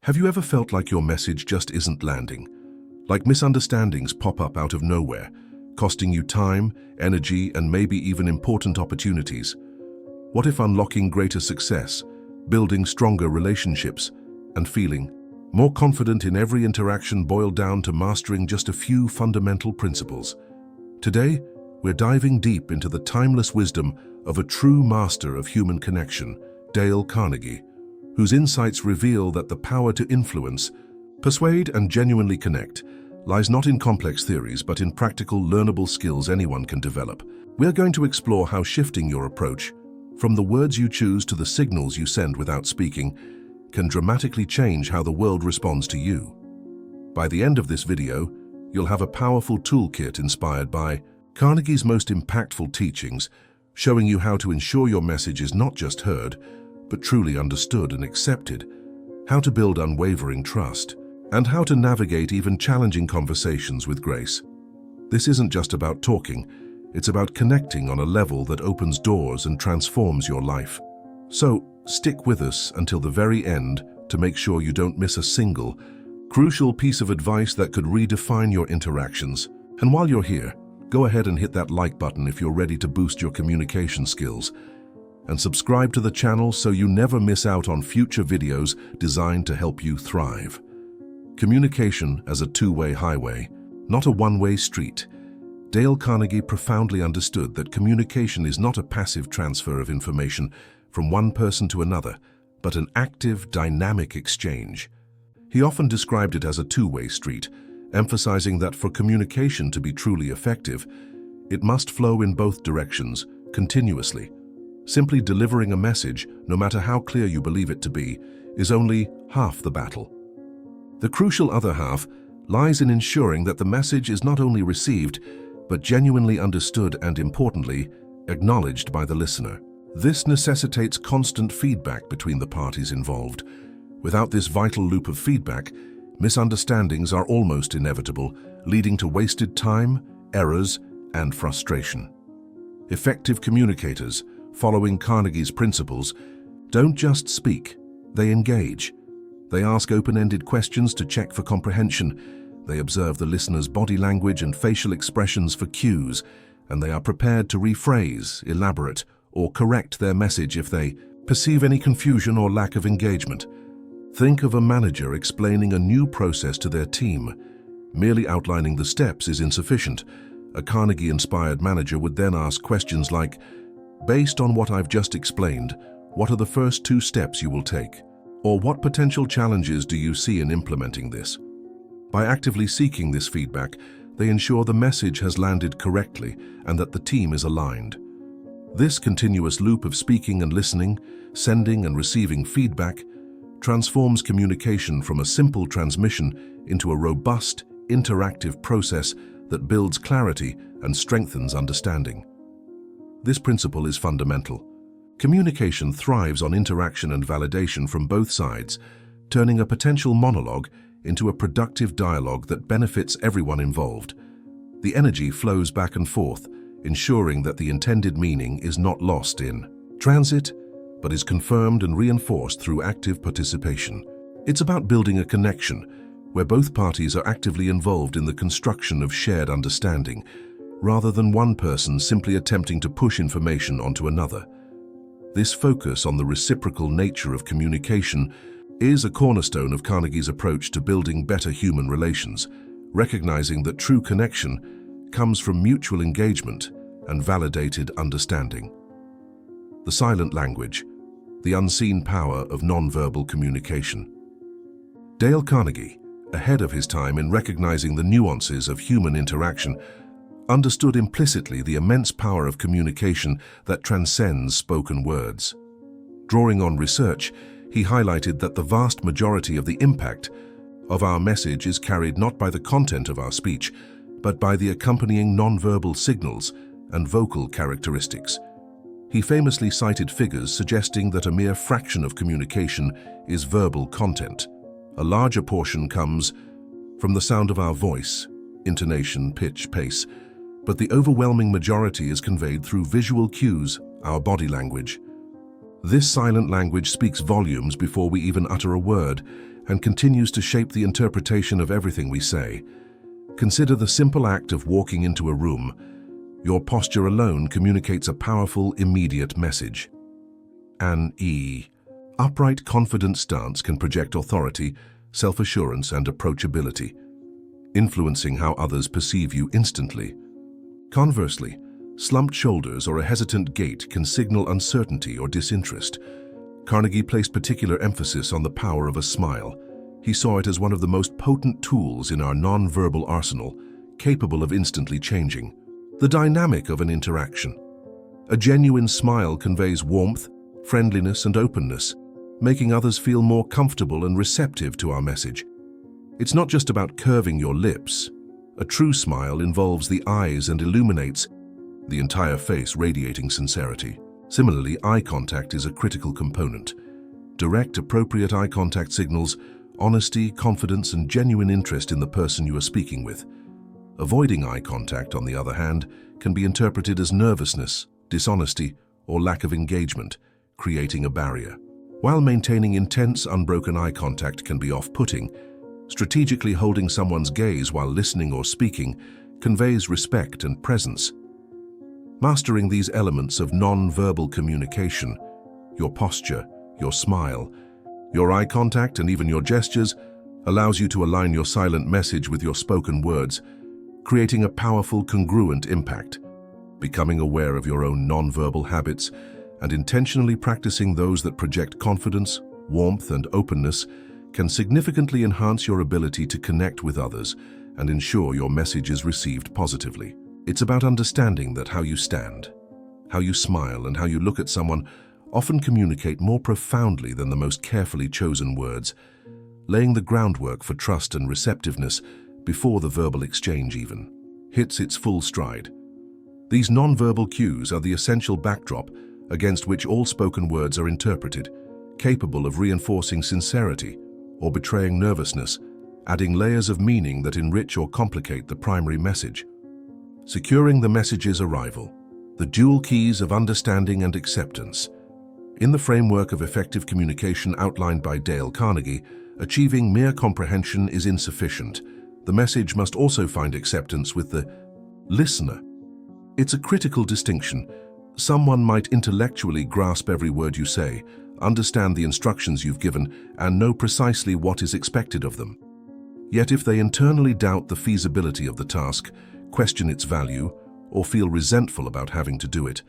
Have you ever felt like your message just isn't landing? Like misunderstandings pop up out of nowhere, costing you time, energy, and maybe even important opportunities? What if unlocking greater success, building stronger relationships, and feeling more confident in every interaction boiled down to mastering just a few fundamental principles? Today, we're diving deep into the timeless wisdom of a true master of human connection, Dale Carnegie, whose insights reveal that the power to influence, persuade, and genuinely connect lies not in complex theories but in practical, learnable skills anyone can develop. We're going to explore how shifting your approach, from the words you choose to the signals you send without speaking, can dramatically change how the world responds to you. By the end of this video, you'll have a powerful toolkit inspired by Carnegie's most impactful teachings, showing you how to ensure your message is not just heard, but truly understood and accepted, how to build unwavering trust, and how to navigate even challenging conversations with grace. This isn't just about talking, it's about connecting on a level that opens doors and transforms your life. So, stick with us until the very end to make sure you don't miss a single, crucial piece of advice that could redefine your interactions. And while you're here, go ahead and hit that like button if you're ready to boost your communication skills, and subscribe to the channel so you never miss out on future videos designed to help you thrive. Communication as a two-way highway, not a one-way street. Dale Carnegie profoundly understood that communication is not a passive transfer of information from one person to another, but an active, dynamic exchange. He often described it as a two-way street, emphasizing that for communication to be truly effective, it must flow in both directions, continuously. Simply delivering a message, no matter how clear you believe it to be, is only half the battle. The crucial other half lies in ensuring that the message is not only received, but genuinely understood and, importantly, acknowledged by the listener. This necessitates constant feedback between the parties involved. Without this vital loop of feedback, misunderstandings are almost inevitable, leading to wasted time, errors, and frustration. Effective communicators, following Carnegie's principles, don't just speak, they engage. They ask open-ended questions to check for comprehension. They observe the listener's body language and facial expressions for cues, and they are prepared to rephrase, elaborate, or correct their message if they perceive any confusion or lack of engagement. Think of a manager explaining a new process to their team. Merely outlining the steps is insufficient. A Carnegie-inspired manager would then ask questions like, "Based on what I've just explained, what are the first 2 steps you will take? Or what potential challenges do you see in implementing this?" By actively seeking this feedback, they ensure the message has landed correctly and that the team is aligned. This continuous loop of speaking and listening, sending and receiving feedback, transforms communication from a simple transmission into a robust, interactive process that builds clarity and strengthens understanding. This principle is fundamental. Communication thrives on interaction and validation from both sides, turning a potential monologue into a productive dialogue that benefits everyone involved. The energy flows back and forth, ensuring that the intended meaning is not lost in transit, but is confirmed and reinforced through active participation. It's about building a connection where both parties are actively involved in the construction of shared understanding, rather than one person simply attempting to push information onto another. This focus on the reciprocal nature of communication is a cornerstone of Carnegie's approach to building better human relations, recognizing that true connection comes from mutual engagement and validated understanding. The silent language, the unseen power of nonverbal communication. Dale Carnegie, ahead of his time in recognizing the nuances of human interaction, understood implicitly the immense power of communication that transcends spoken words. Drawing on research, he highlighted that the vast majority of the impact of our message is carried not by the content of our speech, but by the accompanying nonverbal signals and vocal characteristics. He famously cited figures suggesting that a mere fraction of communication is verbal content. A larger portion comes from the sound of our voice, intonation, pitch, pace, but the overwhelming majority is conveyed through visual cues, our body language. This silent language speaks volumes before we even utter a word, and continues to shape the interpretation of everything we say. Consider the simple act of walking into a room. Your posture alone communicates a powerful, immediate message. An upright, confident stance can project authority, self-assurance, and approachability, influencing how others perceive you instantly. Conversely, slumped shoulders or a hesitant gait can signal uncertainty or disinterest. Carnegie placed particular emphasis on the power of a smile. He saw it as one of the most potent tools in our non-verbal arsenal, capable of instantly changing the dynamic of an interaction. A genuine smile conveys warmth, friendliness, and openness, making others feel more comfortable and receptive to our message. It's not just about curving your lips. A true smile involves the eyes and illuminates the entire face, radiating sincerity. Similarly, eye contact is a critical component. Direct, appropriate eye contact signals honesty, confidence, and genuine interest in the person you are speaking with. Avoiding eye contact, on the other hand, can be interpreted as nervousness, dishonesty, or lack of engagement, creating a barrier. While maintaining intense, unbroken eye contact can be off-putting, strategically holding someone's gaze while listening or speaking conveys respect and presence. Mastering these elements of non-verbal communication, your posture, your smile, your eye contact, and even your gestures, allows you to align your silent message with your spoken words, creating a powerful, congruent impact. Becoming aware of your own non-verbal habits and intentionally practicing those that project confidence, warmth, and openness can significantly enhance your ability to connect with others and ensure your message is received positively. It's about understanding that how you stand, how you smile, and how you look at someone often communicate more profoundly than the most carefully chosen words, laying the groundwork for trust and receptiveness before the verbal exchange even hits its full stride. These non-verbal cues are the essential backdrop against which all spoken words are interpreted, capable of reinforcing sincerity or betraying nervousness, adding layers of meaning that enrich or complicate the primary message. Securing the message's arrival, the dual keys of understanding and acceptance. In the framework of effective communication outlined by Dale Carnegie, achieving mere comprehension is insufficient. The message must also find acceptance with the listener. It's a critical distinction. Someone might intellectually grasp every word you say, understand the instructions you've given, and know precisely what is expected of them. Yet if they internally doubt the feasibility of the task, question its value, or feel resentful about having to do it,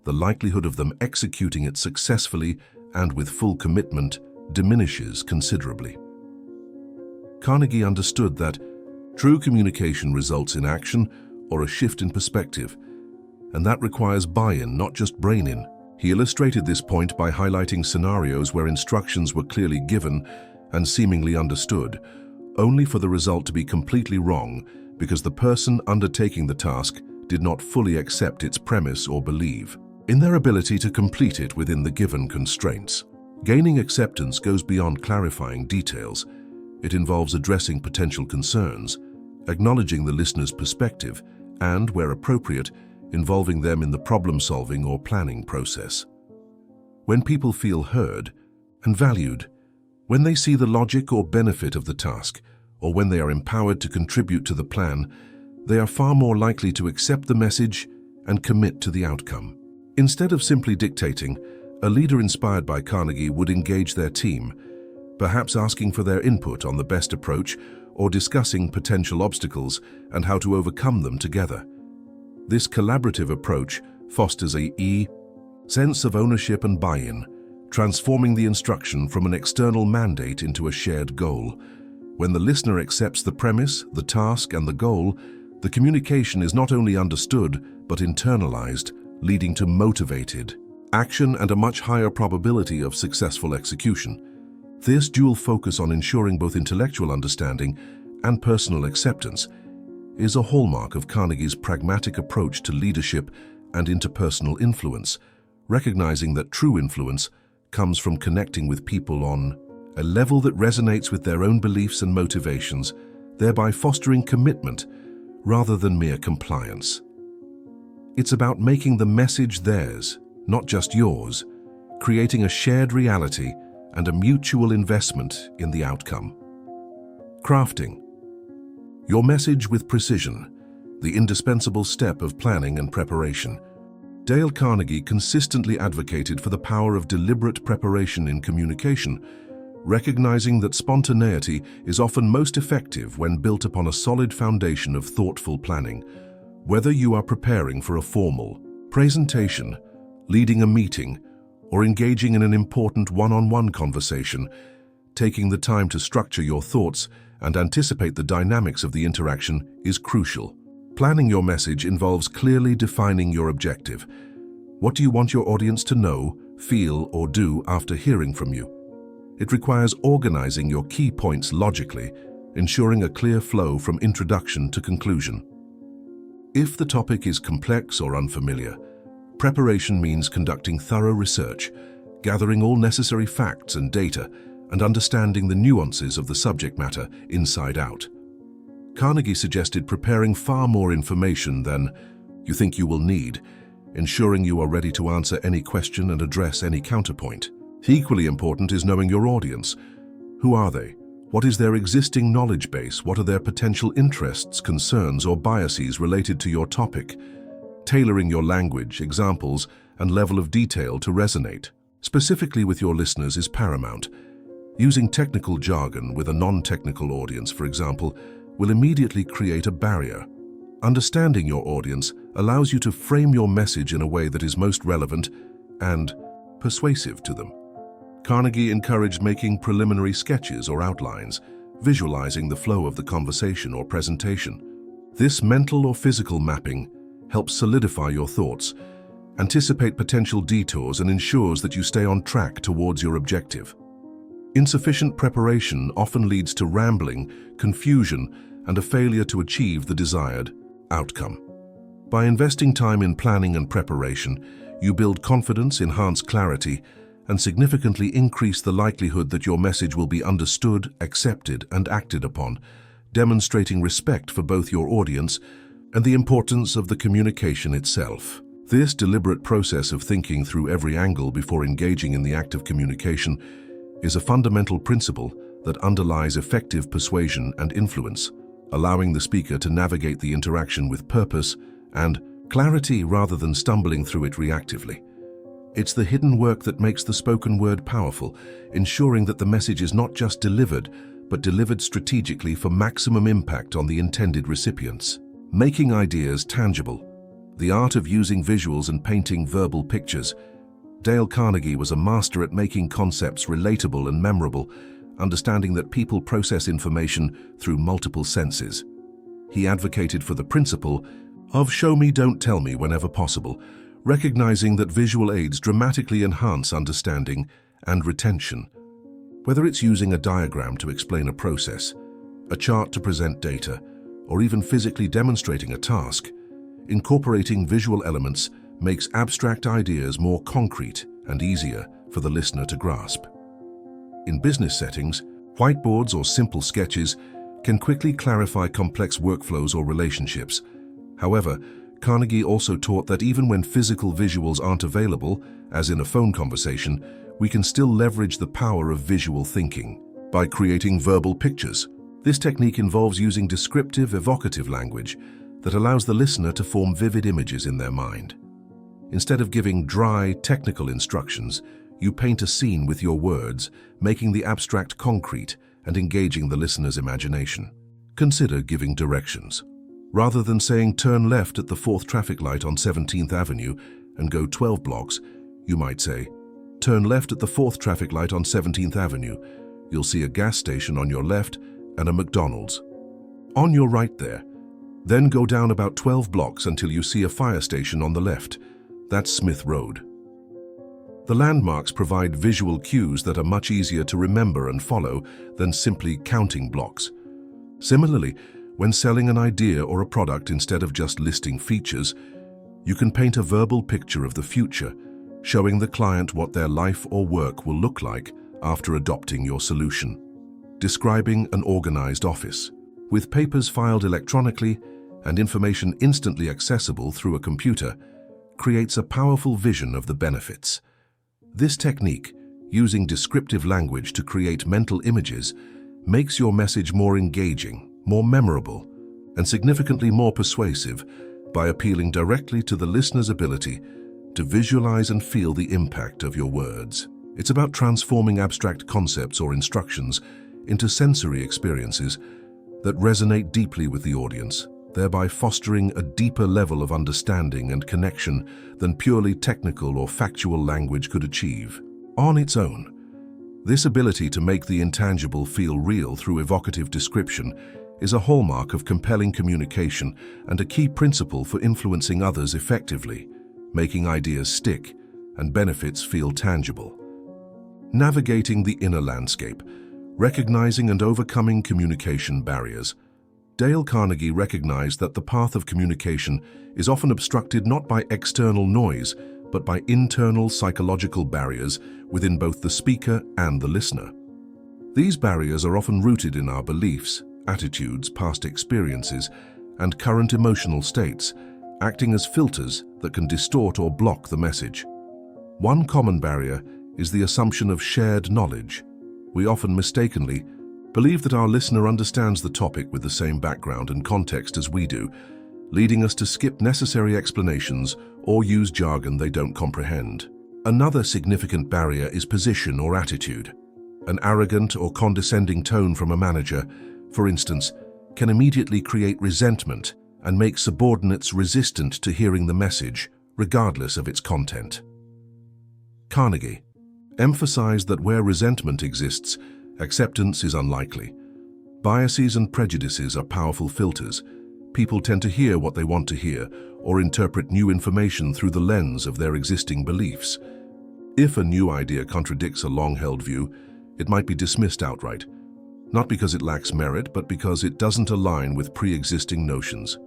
the likelihood of them executing it successfully and with full commitment diminishes considerably. Carnegie understood that true communication results in action or a shift in perspective, and that requires buy-in, not just brain-in. He illustrated this point by highlighting scenarios where instructions were clearly given and seemingly understood, only for the result to be completely wrong because the person undertaking the task did not fully accept its premise or believe in their ability to complete it within the given constraints. Gaining acceptance goes beyond clarifying details. It involves addressing potential concerns, acknowledging the listener's perspective, and, where appropriate, involving them in the problem-solving or planning process. When people feel heard and valued, when they see the logic or benefit of the task, or when they are empowered to contribute to the plan, they are far more likely to accept the message and commit to the outcome. Instead of simply dictating, a leader inspired by Carnegie would engage their team, perhaps asking for their input on the best approach or discussing potential obstacles and how to overcome them together. This collaborative approach fosters a sense of ownership and buy-in, transforming the instruction from an external mandate into a shared goal. When the listener accepts the premise, the task, and the goal, the communication is not only understood but internalized, leading to motivated action and a much higher probability of successful execution. This dual focus on ensuring both intellectual understanding and personal acceptance is a hallmark of Carnegie's pragmatic approach to leadership and interpersonal influence, recognizing that true influence comes from connecting with people on a level that resonates with their own beliefs and motivations, thereby fostering commitment rather than mere compliance. It's about making the message theirs, not just yours, creating a shared reality and a mutual investment in the outcome. Crafting. Your message with precision, the indispensable step of planning and preparation. Dale Carnegie consistently advocated for the power of deliberate preparation in communication, recognizing that spontaneity is often most effective when built upon a solid foundation of thoughtful planning. Whether you are preparing for a formal presentation, leading a meeting, or engaging in an important one-on-one conversation, taking the time to structure your thoughts and anticipate the dynamics of the interaction is crucial. Planning your message involves clearly defining your objective. What do you want your audience to know, feel, or do after hearing from you? It requires organizing your key points logically, ensuring a clear flow from introduction to conclusion. If the topic is complex or unfamiliar, preparation means conducting thorough research, gathering all necessary facts and data, and understanding the nuances of the subject matter inside out. Carnegie suggested preparing far more information than you think you will need, ensuring you are ready to answer any question and address any counterpoint. Equally important is knowing your audience. Who are they? What is their existing knowledge base? What are their potential interests, concerns, or biases related to your topic? Tailoring your language, examples, and level of detail to resonate specifically with your listeners is paramount. Using technical jargon with a non-technical audience, for example, will immediately create a barrier. Understanding your audience allows you to frame your message in a way that is most relevant and persuasive to them. Carnegie encouraged making preliminary sketches or outlines, visualizing the flow of the conversation or presentation. This mental or physical mapping helps solidify your thoughts, anticipate potential detours, and ensures that you stay on track towards your objective. Insufficient preparation often leads to rambling, confusion, and a failure to achieve the desired outcome. By investing time in planning and preparation, you build confidence, enhance clarity, and significantly increase the likelihood that your message will be understood, accepted, and acted upon, demonstrating respect for both your audience and the importance of the communication itself. This deliberate process of thinking through every angle before engaging in the act of communication is a fundamental principle that underlies effective persuasion and influence, allowing the speaker to navigate the interaction with purpose and clarity rather than stumbling through it reactively. It's the hidden work that makes the spoken word powerful, ensuring that the message is not just delivered, but delivered strategically for maximum impact on the intended recipients. Making ideas tangible. The art of using visuals and painting verbal pictures. Dale Carnegie was a master at making concepts relatable and memorable, understanding that people process information through multiple senses. He advocated for the principle of show me, don't tell me whenever possible, recognizing that visual aids dramatically enhance understanding and retention. Whether it's using a diagram to explain a process, a chart to present data, or even physically demonstrating a task, incorporating visual elements makes abstract ideas more concrete and easier for the listener to grasp. In business settings, whiteboards or simple sketches can quickly clarify complex workflows or relationships. However, Carnegie also taught that even when physical visuals aren't available, as in a phone conversation, we can still leverage the power of visual thinking by creating verbal pictures. This technique involves using descriptive, evocative language that allows the listener to form vivid images in their mind. Instead of giving dry, technical instructions, you paint a scene with your words, making the abstract concrete and engaging the listener's imagination. Consider giving directions. Rather than saying turn left at the 4th traffic light on 17th Avenue and go 12 blocks, you might say, turn left at the 4th traffic light on 17th Avenue. You'll see a gas station on your left and a McDonald's. On your right there. Then go down about 12 blocks until you see a fire station on the left. That's Smith Road. The landmarks provide visual cues that are much easier to remember and follow than simply counting blocks. Similarly, when selling an idea or a product instead of just listing features, you can paint a verbal picture of the future, showing the client what their life or work will look like after adopting your solution. Describing an organized office. With papers filed electronically and information instantly accessible through a computer, creates a powerful vision of the benefits. This technique, using descriptive language to create mental images makes your message more engaging, more memorable, and significantly more persuasive by appealing directly to the listener's ability to visualize and feel the impact of your words. It's about transforming abstract concepts or instructions into sensory experiences that resonate deeply with the audience, thereby fostering a deeper level of understanding and connection than purely technical or factual language could achieve. On its own, this ability to make the intangible feel real through evocative description is a hallmark of compelling communication and a key principle for influencing others effectively, making ideas stick and benefits feel tangible. Navigating the inner landscape, recognizing and overcoming communication barriers. Dale Carnegie recognized that the path of communication is often obstructed not by external noise, but by internal psychological barriers within both the speaker and the listener. These barriers are often rooted in our beliefs, attitudes, past experiences, and current emotional states, acting as filters that can distort or block the message. One common barrier is the assumption of shared knowledge. We often mistakenly believe that our listener understands the topic with the same background and context as we do, leading us to skip necessary explanations or use jargon they don't comprehend. Another significant barrier is position or attitude. An arrogant or condescending tone from a manager, for instance, can immediately create resentment and make subordinates resistant to hearing the message, regardless of its content. Carnegie emphasized that where resentment exists, acceptance is unlikely. Biases and prejudices are powerful filters. People tend to hear what they want to hear or interpret new information through the lens of their existing beliefs. If a new idea contradicts a long-held view, it might be dismissed outright, not because it lacks merit, but because it doesn't align with pre-existing notions.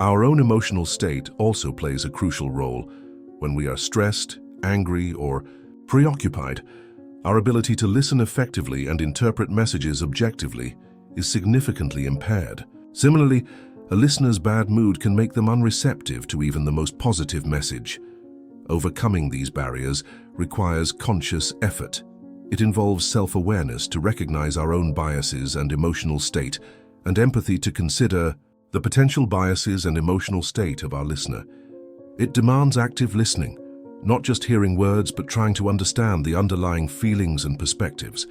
Our own emotional state also plays a crucial role. When we are stressed, angry, or preoccupied, our ability to listen effectively and interpret messages objectively is significantly impaired. Similarly, a listener's bad mood can make them unreceptive to even the most positive message. Overcoming these barriers requires conscious effort. It involves self-awareness to recognize our own biases and emotional state, and empathy to consider the potential biases and emotional state of our listener. It demands active listening, not just hearing words, but trying to understand the underlying feelings and perspectives.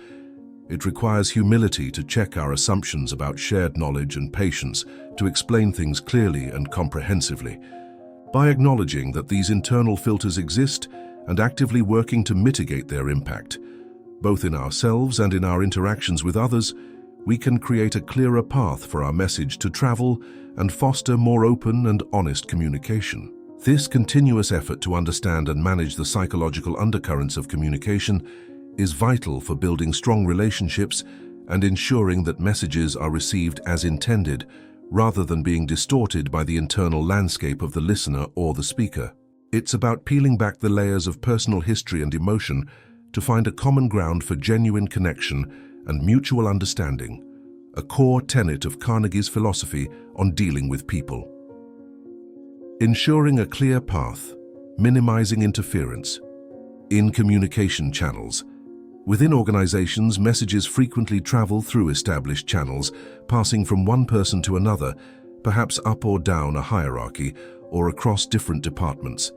It requires humility to check our assumptions about shared knowledge and patience to explain things clearly and comprehensively. By acknowledging that these internal filters exist and actively working to mitigate their impact, both in ourselves and in our interactions with others, we can create a clearer path for our message to travel and foster more open and honest communication. This continuous effort to understand and manage the psychological undercurrents of communication is vital for building strong relationships and ensuring that messages are received as intended, rather than being distorted by the internal landscape of the listener or the speaker. It's about peeling back the layers of personal history and emotion to find a common ground for genuine connection and mutual understanding, a core tenet of Carnegie's philosophy on dealing with people. Ensuring a clear path, minimizing interference. In communication channels, within organizations, messages frequently travel through established channels, passing from one person to another, perhaps up or down a hierarchy or across different departments.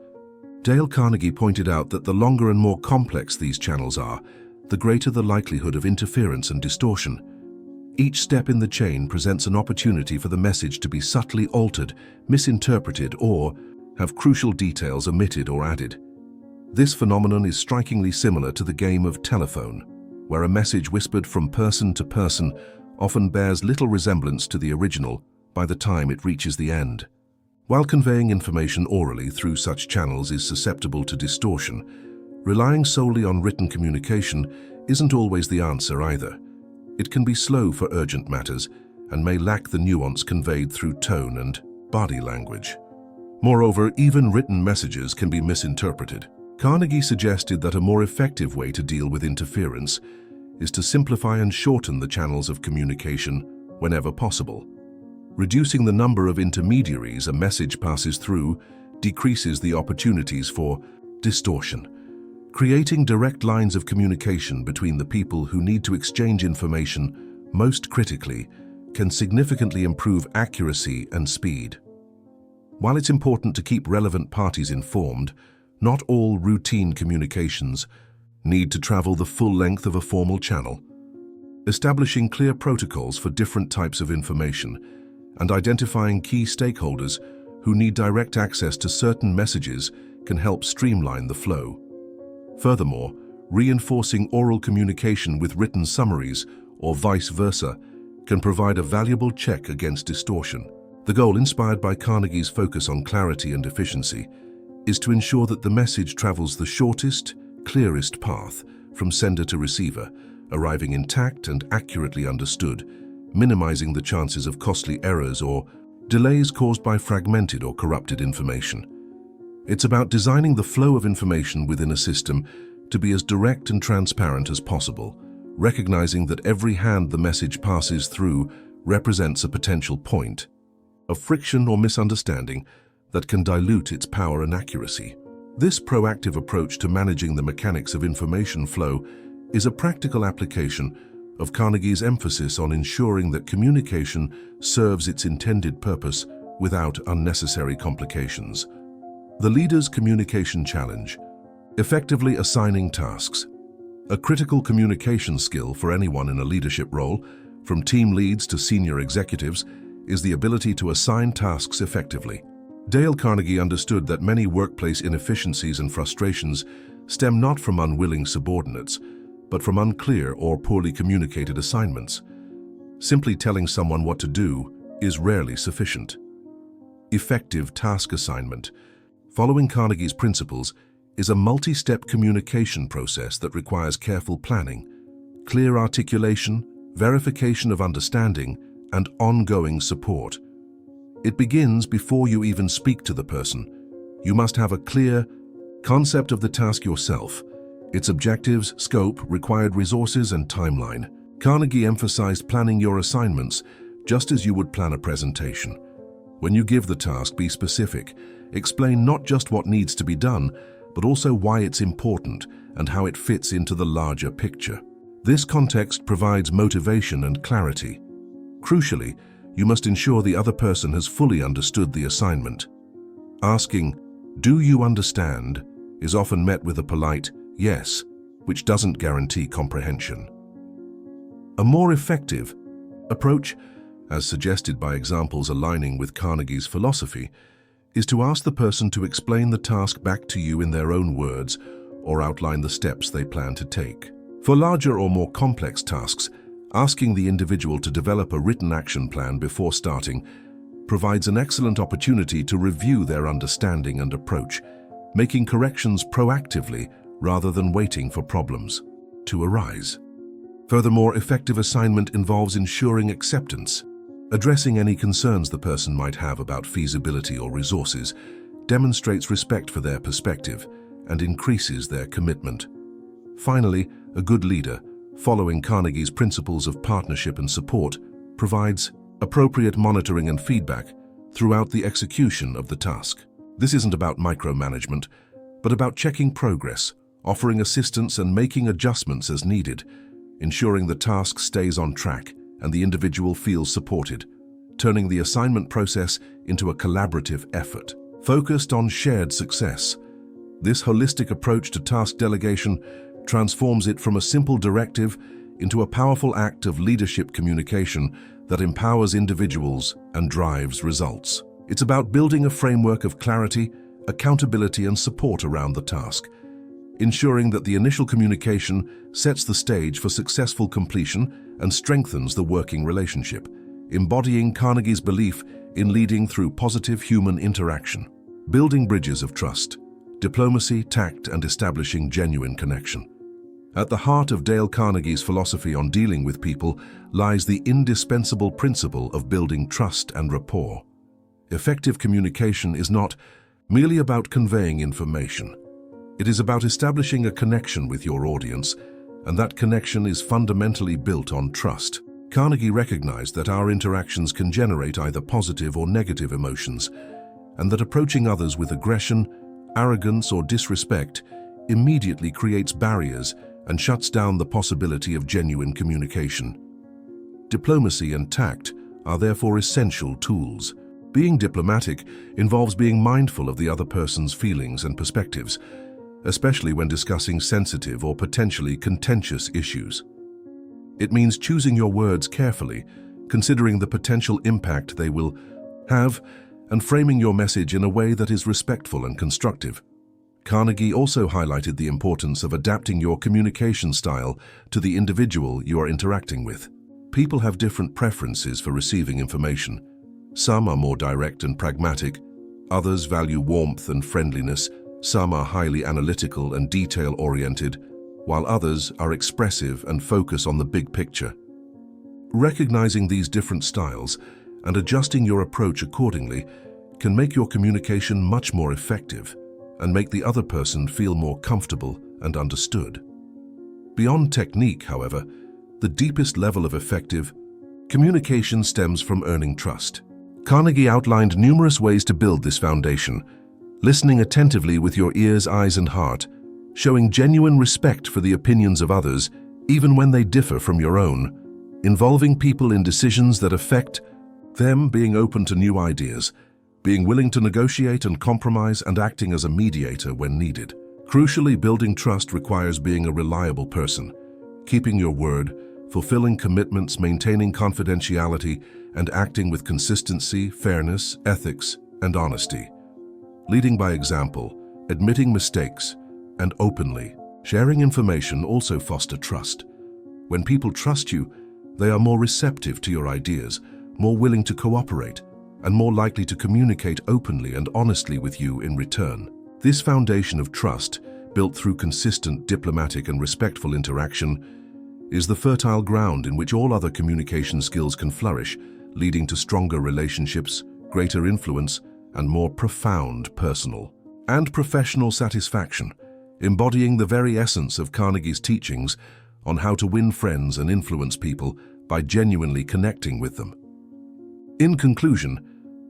Dale Carnegie pointed out that the longer and more complex these channels are, the greater the likelihood of interference and distortion. Each step in the chain presents an opportunity for the message to be subtly altered, misinterpreted, or have crucial details omitted or added. This phenomenon is strikingly similar to the game of telephone, where a message whispered from person to person often bears little resemblance to the original by the time it reaches the end. While conveying information orally through such channels is susceptible to distortion, relying solely on written communication isn't always the answer either. It can be slow for urgent matters and may lack the nuance conveyed through tone and body language. Moreover, even written messages can be misinterpreted. Carnegie suggested that a more effective way to deal with interference is to simplify and shorten the channels of communication whenever possible. Reducing the number of intermediaries a message passes through decreases the opportunities for distortion. Creating direct lines of communication between the people who need to exchange information most critically can significantly improve accuracy and speed. While it's important to keep relevant parties informed, not all routine communications need to travel the full length of a formal channel. Establishing clear protocols for different types of information and identifying key stakeholders who need direct access to certain messages can help streamline the flow. Furthermore, reinforcing oral communication with written summaries or vice versa can provide a valuable check against distortion. The goal, inspired by Carnegie's focus on clarity and efficiency, is to ensure that the message travels the shortest, clearest path from sender to receiver, arriving intact and accurately understood, minimizing the chances of costly errors or delays caused by fragmented or corrupted information. It's about designing the flow of information within a system to be as direct and transparent as possible, recognizing that every hand the message passes through represents a potential point of friction or misunderstanding that can dilute its power and accuracy. This proactive approach to managing the mechanics of information flow is a practical application of Carnegie's emphasis on ensuring that communication serves its intended purpose without unnecessary complications. The Leader's Communication Challenge: effectively assigning tasks. A critical communication skill for anyone in a leadership role, from team leads to senior executives, is the ability to assign tasks effectively. Dale Carnegie understood that many workplace inefficiencies and frustrations stem not from unwilling subordinates, but from unclear or poorly communicated assignments. Simply telling someone what to do is rarely sufficient. Effective task assignment, following Carnegie's principles, is a multi-step communication process that requires careful planning, clear articulation, verification of understanding, and ongoing support. It begins before you even speak to the person. You must have a clear concept of the task yourself, its objectives, scope, required resources, and timeline. Carnegie emphasized planning your assignments just as you would plan a presentation. When you give the task, be specific. Explain not just what needs to be done, but also why it's important and how it fits into the larger picture. This context provides motivation and clarity. Crucially, you must ensure the other person has fully understood the assignment. Asking, "Do you understand?" is often met with a polite "yes," which doesn't guarantee comprehension. A more effective approach, as suggested by examples aligning with Carnegie's philosophy, is to ask the person to explain the task back to you in their own words or outline the steps they plan to take. For larger or more complex tasks, asking the individual to develop a written action plan before starting provides an excellent opportunity to review their understanding and approach, making corrections proactively rather than waiting for problems to arise. Furthermore, effective assignment involves ensuring acceptance. Addressing any concerns the person might have about feasibility or resources demonstrates respect for their perspective and increases their commitment. Finally, a good leader, following Carnegie's principles of partnership and support, provides appropriate monitoring and feedback throughout the execution of the task. This isn't about micromanagement, but about checking progress, offering assistance and making adjustments as needed, ensuring the task stays on track and the individual feels supported, turning the assignment process into a collaborative effort focused on shared success. This holistic approach to task delegation transforms it from a simple directive into a powerful act of leadership communication that empowers individuals and drives results. It's about building a framework of clarity, accountability, and support around the task, ensuring that the initial communication sets the stage for successful completion and strengthens the working relationship, embodying Carnegie's belief in leading through positive human interaction, building bridges of trust, diplomacy, tact, and establishing genuine connection. At the heart of Dale Carnegie's philosophy on dealing with people lies the indispensable principle of building trust and rapport. Effective communication is not merely about conveying information. It is about establishing a connection with your audience, and that connection is fundamentally built on trust. Carnegie recognized that our interactions can generate either positive or negative emotions, and that approaching others with aggression, arrogance, or disrespect immediately creates barriers and shuts down the possibility of genuine communication. Diplomacy and tact are therefore essential tools. Being diplomatic involves being mindful of the other person's feelings and perspectives, especially when discussing sensitive or potentially contentious issues. It means choosing your words carefully, considering the potential impact they will have, and framing your message in a way that is respectful and constructive. Carnegie also highlighted the importance of adapting your communication style to the individual you are interacting with. People have different preferences for receiving information. Some are more direct and pragmatic, others value warmth and friendliness, some are highly analytical and detail-oriented, while others are expressive and focus on the big picture. Recognizing these different styles and adjusting your approach accordingly can make your communication much more effective and make the other person feel more comfortable and understood. Beyond technique, however, the deepest level of effective communication stems from earning trust. Carnegie outlined numerous ways to build this foundation: listening attentively with your ears, eyes, and heart, showing genuine respect for the opinions of others, even when they differ from your own, involving people in decisions that affect them, being open to new ideas, being willing to negotiate and compromise, and acting as a mediator when needed. Crucially, building trust requires being a reliable person, keeping your word, fulfilling commitments, maintaining confidentiality, and acting with consistency, fairness, ethics, and honesty. Leading by example, admitting mistakes, and openly sharing information also foster trust. When people trust you, they are more receptive to your ideas, more willing to cooperate, and more likely to communicate openly and honestly with you in return. This foundation of trust, built through consistent diplomatic and respectful interaction, is the fertile ground in which all other communication skills can flourish, leading to stronger relationships, greater influence, and more profound personal and professional satisfaction, embodying the very essence of Carnegie's teachings on how to win friends and influence people by genuinely connecting with them. In conclusion,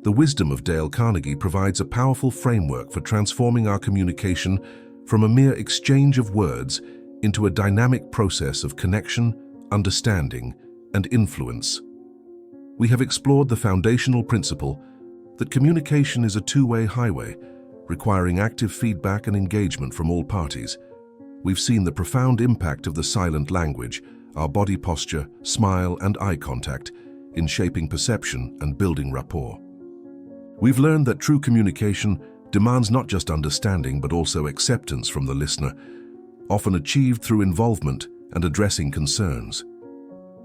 the wisdom of Dale Carnegie provides a powerful framework for transforming our communication from a mere exchange of words into a dynamic process of connection, understanding, and influence. We have explored the foundational principle that communication is a two-way highway, requiring active feedback and engagement from all parties. We've seen the profound impact of the silent language, our body posture, smile, and eye contact in shaping perception and building rapport. We've learned that true communication demands not just understanding but also acceptance from the listener, often achieved through involvement and addressing concerns.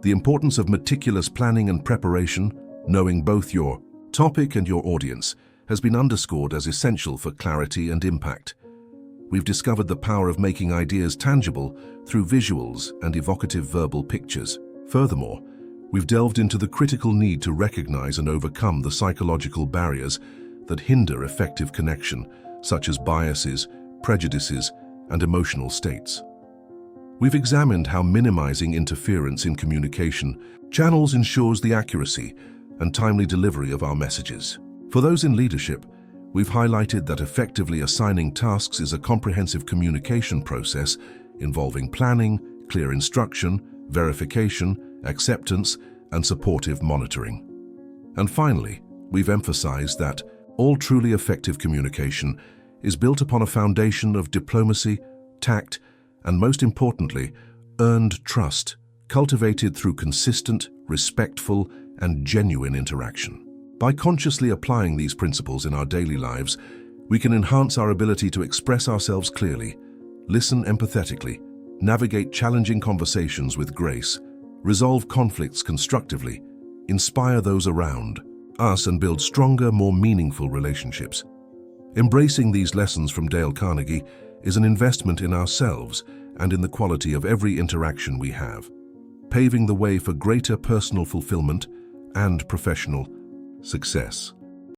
The importance of meticulous planning and preparation, knowing both your topic and your audience, has been underscored as essential for clarity and impact. We've discovered the power of making ideas tangible through visuals and evocative verbal pictures. Furthermore, we've delved into the critical need to recognize and overcome the psychological barriers that hinder effective connection, such as biases, prejudices, and emotional states. We've examined how minimizing interference in communication channels ensures the accuracy and timely delivery of our messages. For those in leadership, we've highlighted that effectively assigning tasks is a comprehensive communication process involving planning, clear instruction, verification, acceptance, and supportive monitoring. And finally, we've emphasized that all truly effective communication is built upon a foundation of diplomacy, tact, and most importantly, earned trust, cultivated through consistent, respectful, and genuine interaction. By consciously applying these principles in our daily lives, we can enhance our ability to express ourselves clearly, listen empathetically, navigate challenging conversations with grace, resolve conflicts constructively, inspire those around us, and build stronger, more meaningful relationships. Embracing these lessons from Dale Carnegie is an investment in ourselves and in the quality of every interaction we have, paving the way for greater personal fulfillment and professional success.